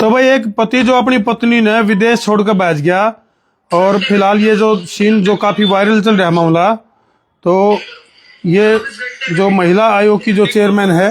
तो भाई एक पति जो अपनी पत्नी ने विदेश छोड़कर बैठ गया, और फिलहाल ये जो सीन जो काफी वायरल चल रहा है मामला, तो ये जो महिला आयोग की जो चेयरमैन है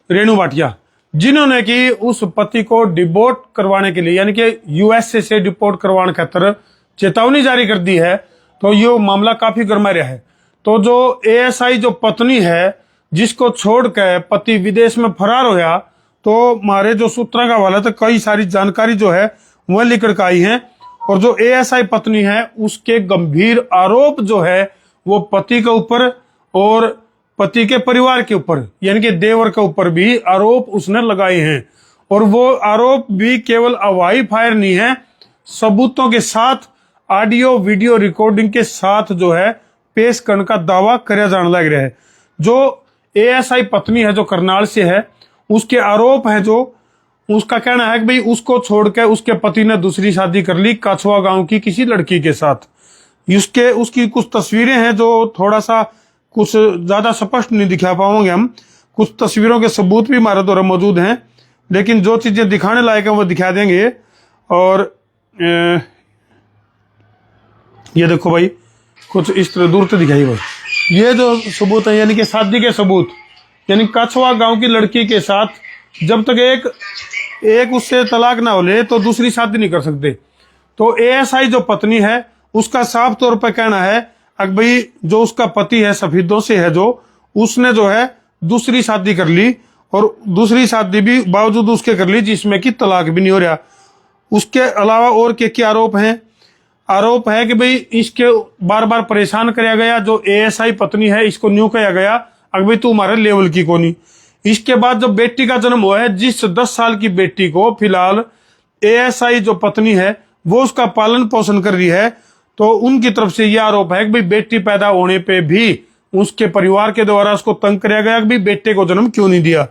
रेणु भाटिया, जिन्होंने कि उस पति को डिपोर्ट करवाने के लिए यानी कि यूएसए से डिपोर्ट करवाने खातर चेतावनी जारी कर दी है, तो ये मामला काफी गर्मा रहा है। तो जो एएसआई जो पत्नी है जिसको छोड़ के पति विदेश में फरार होया, तो हमारे जो सूत्रों का हवाला तो कई सारी जानकारी जो है वह लिखकर के आई है। और जो एएसआई पत्नी है उसके गंभीर आरोप जो है वो पति के ऊपर और पति के परिवार के ऊपर यानी कि देवर के ऊपर भी आरोप उसने लगाए हैं। और वो आरोप भी केवल हवाई फायर नहीं है, सबूतों के साथ ऑडियो वीडियो रिकॉर्डिंग के साथ जो है पेश करने का दावा किया जाने लग रहा है। जो एएसआई पत्नी है जो करनाल से है, उसके आरोप है, जो उसका कहना है कि भाई उसको छोड़कर उसके पति ने दूसरी शादी कर ली काछवा गांव की किसी लड़की के साथ। उसकी कुछ तस्वीरें हैं जो थोड़ा सा कुछ ज्यादा स्पष्ट नहीं दिखा पाओगे हम, कुछ तस्वीरों के सबूत भी हमारे द्वारा मौजूद हैं, लेकिन जो चीजें दिखाने लायक है वो दिखा देंगे। और ये देखो भाई कुछ इस तरह दूर से दिखाई भाई, ये जो सबूत है यानी कि शादी के सबूत, यानी काछवा गांव की लड़की के साथ जब तक एक उससे तलाक ना हो ले तो दूसरी शादी नहीं कर सकते। तो एएसआई जो पत्नी है उसका साफ तौर पर कहना है कि भाई जो उसका पति है सफेदों से है, जो उसने जो है दूसरी शादी कर ली, और दूसरी शादी भी बावजूद उसके कर ली जिसमें कि तलाक भी नहीं हो रहा। उसके अलावा और क्या आरोप हैं? आरोप है कि भाई इसके बार बार परेशान कराया गया, जो एएसआई पत्नी है इसको न्यू किया गया अगर भाई तू हमारे लेवल की कोनी। इसके बाद जब बेटी का जन्म हुआ है, जिस 10 साल की बेटी को फिलहाल एएसआई जो पत्नी है वो उसका पालन पोषण कर रही है, तो उनकी तरफ से यह आरोप है कि भाई बेटी पैदा होने पे भी उसके परिवार के द्वारा उसको तंग कराया गया कि भाई बेटे को जन्म क्यों नहीं दिया।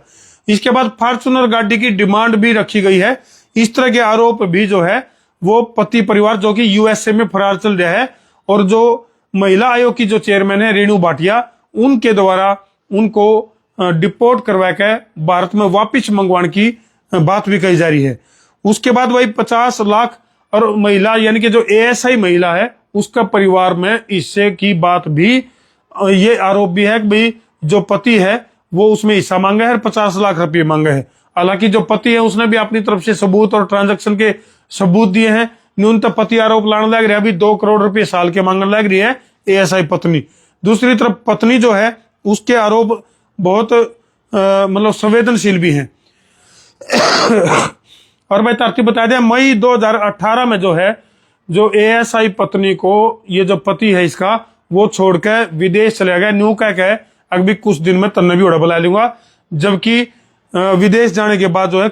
इसके बाद फॉर्च्यूनर गाड़ी की डिमांड भी रखी गई है। इस तरह के आरोप भी जो है वो पति परिवार जो कि यूएसए में फरार चल रहा है, और जो महिला आयोग की जो चेयरमैन है रेणु भाटिया, उनके द्वारा उनको डिपोर्ट करवा के भारत में वापिस मंगवाने की बात भी कही जा रही है। उसके बाद वही 50 लाख और महिला यानी कि जो एएसआई महिला है उसका परिवार में हिस्से की बात भी, ये आरोप भी है कि भाई जो पति है वो उसमें हिस्सा मांगा है और 50 लाख रुपये मांगे हैं। हालांकि जो पति है उसने भी अपनी तरफ से सबूत और ट्रांजैक्शन के सबूत दिए हैं। न्यूनतम पति आरोप लाने लग रहा है, अभी 2 करोड़ रुपए साल के मांगने लग रही है एएसआई पत्नी। दूसरी तरफ पत्नी जो है उसके आरोप बहुत मतलब संवेदनशील भी हैं। और मैं तरतीब बता दें, मई 2018 में जो है जो एएसआई पत्नी को ये जो पति है इसका वो छोड़कर विदेश चला गया, न्यू कह के अभी कुछ दिन में तन्ने भी उड़ा बुला लूंगा। जबकि विदेश जाने के बाद जो है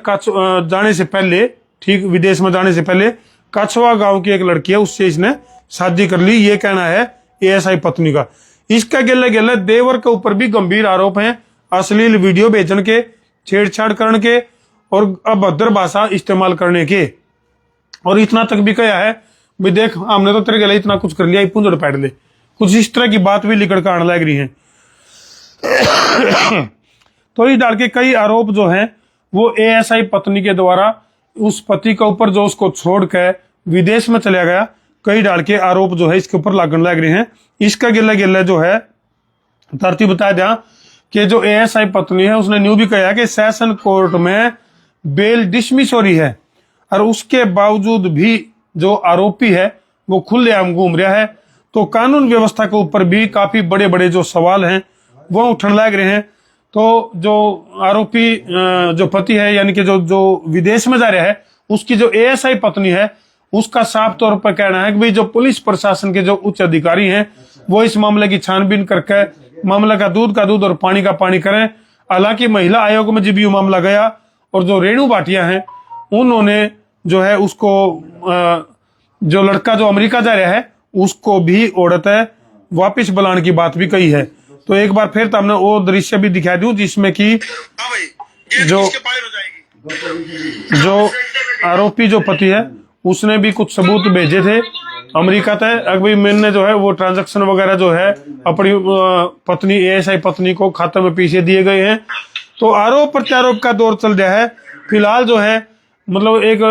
जाने से पहले, ठीक विदेश में जाने से पहले काछवा गांव की एक लड़की है उससे इसने शादी कर ली, ये कहना है एएसआई पत्नी का। इसका गिले गिले देवर के ऊपर भी गंभीर आरोप हैं, अश्लील वीडियो भेजने के, छेड़छाड़ करने के और अभद्र भाषा इस्तेमाल करने के। और इतना तक भी कहा है भाई देख हमने तो तेरे गले इतना कुछ कर लिया, पुंजड़ पैट ले, कुछ इस तरह की बात भी लिखकर के आने लग रही है। तो इस डाल के कई आरोप जो हैं वो एएसआई पत्नी के द्वारा उस पति के ऊपर जो उसको छोड़ के विदेश में चला गया, कई डाल के आरोप जो है इसके ऊपर लागण लग रहे हैं। इसका गिला गिला जो है तरतीब बता दिया कि जो एएसआई पत्नी है उसने न्यू भी कहा कि सेशन कोर्ट में बेल डिसमिस हो रही है, और उसके बावजूद भी जो आरोपी है वो खुलेआम घूम रहा है। तो कानून व्यवस्था के ऊपर भी काफी बड़े बड़े जो सवाल हैं वो उठने लग रहे हैं। तो जो आरोपी जो पति है यानी कि जो विदेश में जा रहा है, उसकी जो एएसआई पत्नी है उसका साफ तौर पर कहना है कि भाई जो पुलिस प्रशासन के जो उच्च अधिकारी हैं वो इस मामले की छानबीन करके मामले का दूध और पानी का पानी करें। हालांकि महिला आयोग में जब ये मामला गया और जो रेणु भाटिया हैं उन्होंने जो है उसको जो लड़का जो अमेरिका जा रहा है उसको भी औरत है वापिस बुलाने की बात भी कही है। तो एक बार फिर हमने वो दृश्य भी दिखा दूं जिसमें कि जो आरोपी जो पति है उसने भी कुछ सबूत भेजे थे अमेरिका तक, अभी मैंने जो है वो ट्रांजैक्शन वगैरह जो है अपनी पत्नी एएसआई पत्नी को खाते में पीछे दिए गए हैं। तो आरोप प्रत्यारोप का दौर चल रहा है। फिलहाल जो है मतलब एक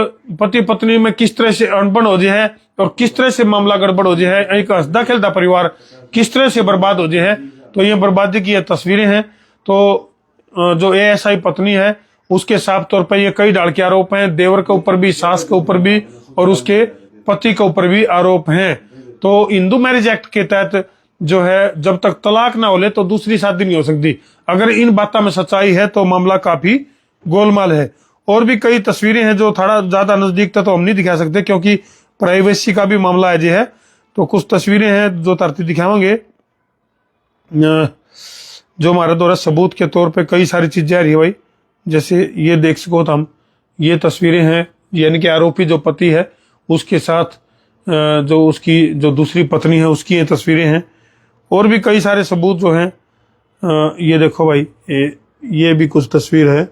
पति पत्नी में किस तरह से अनबन हो जाए है और किस तरह से मामला गड़बड़ हो जाए है, एक हंसदा खेलता परिवार किस तरह से बर्बाद हो जाए है। तो ये बर्बादी की ये तस्वीरें हैं। तो जो एएसआई पत्नी है उसके साफ तौर पर ये कई डाल के आरोप हैं, देवर के ऊपर भी, सास के ऊपर भी और उसके पति के ऊपर भी आरोप हैं। तो हिंदू मैरिज एक्ट के तहत जो है जब तक तलाक ना हो ले तो दूसरी शादी नहीं हो सकती। अगर इन बातों में सच्चाई है तो मामला काफी गोलमाल है। और भी कई तस्वीरें हैं जो थोड़ा ज्यादा नजदीक तक तो हम नहीं दिखा सकते क्योंकि प्राइवेसी का भी मामला है जी है। तो कुछ तस्वीरें हैं जो तरती दिखाएंगे जो हमारे द्वारा सबूत के तौर पे कई सारी चीजें आ रही है भाई। जैसे ये देख सको तो हम, ये तस्वीरें हैं यानी कि आरोपी जो पति है उसके साथ जो उसकी जो दूसरी पत्नी है उसकी ये तस्वीरें हैं। और भी कई सारे सबूत जो हैं, ये देखो भाई, ये भी कुछ तस्वीर है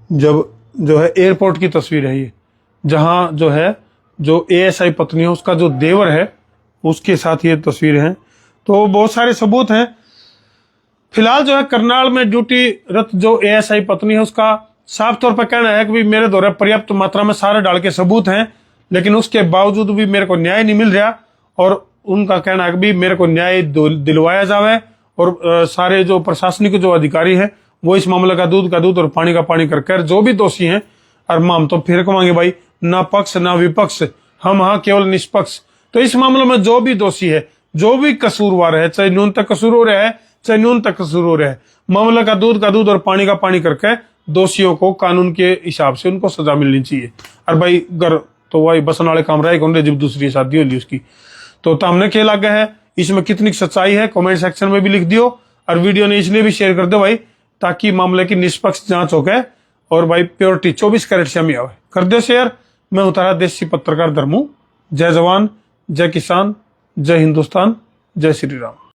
जब जो है एयरपोर्ट की तस्वीर है ये, जहां जो है जो एएसआई पत्नी है उसका जो देवर है उसके साथ ये तस्वीर है। तो बहुत सारे सबूत हैं। फिलहाल जो है करनाल में ड्यूटी रत जो एएसआई पत्नी है उसका साफ तौर पर कहना है कि भी मेरे द्वारा पर्याप्त मात्रा में सारे डाल के सबूत हैं, लेकिन उसके बावजूद भी मेरे को न्याय नहीं मिल रहा। और उनका कहना है कि भी मेरे को न्याय दिलवाया जावे और सारे जो प्रशासनिक जो अधिकारी हैं वो इस मामले का दूध और पानी का पानी करके जो भी दोषी हैं, और हम तो फिर कहेंगे भाई ना पक्ष ना विपक्ष, हम हाँ केवल निष्पक्ष। तो इस मामले में जो भी दोषी है, जो भी कसूरवार है, चाहे न्यूनतम कसूर हो रहा है चाहे न्यूनतम कसूर हो रहा है, मामले का दूध और पानी का पानी करके दोषियों को कानून के हिसाब से उनको सजा मिलनी चाहिए। और भाई घर तो वही बसन वाले काम रहे कौन जब दूसरी शादी होली उसकी। तो हमने क्या लगा है इसमें कितनी सच्चाई है कमेंट सेक्शन में भी लिख दियो, और वीडियो ने इसलिए भी शेयर कर दो भाई ताकि मामले की निष्पक्ष जांच हो गए और भाई प्योरिटी 24 कैरेट से हमें आवे। कर दो शेयर। मैं हूं तारा देसी पत्रकार धर्मू। जय जवान, जय किसान, जय हिंदुस्तान, जय श्री राम।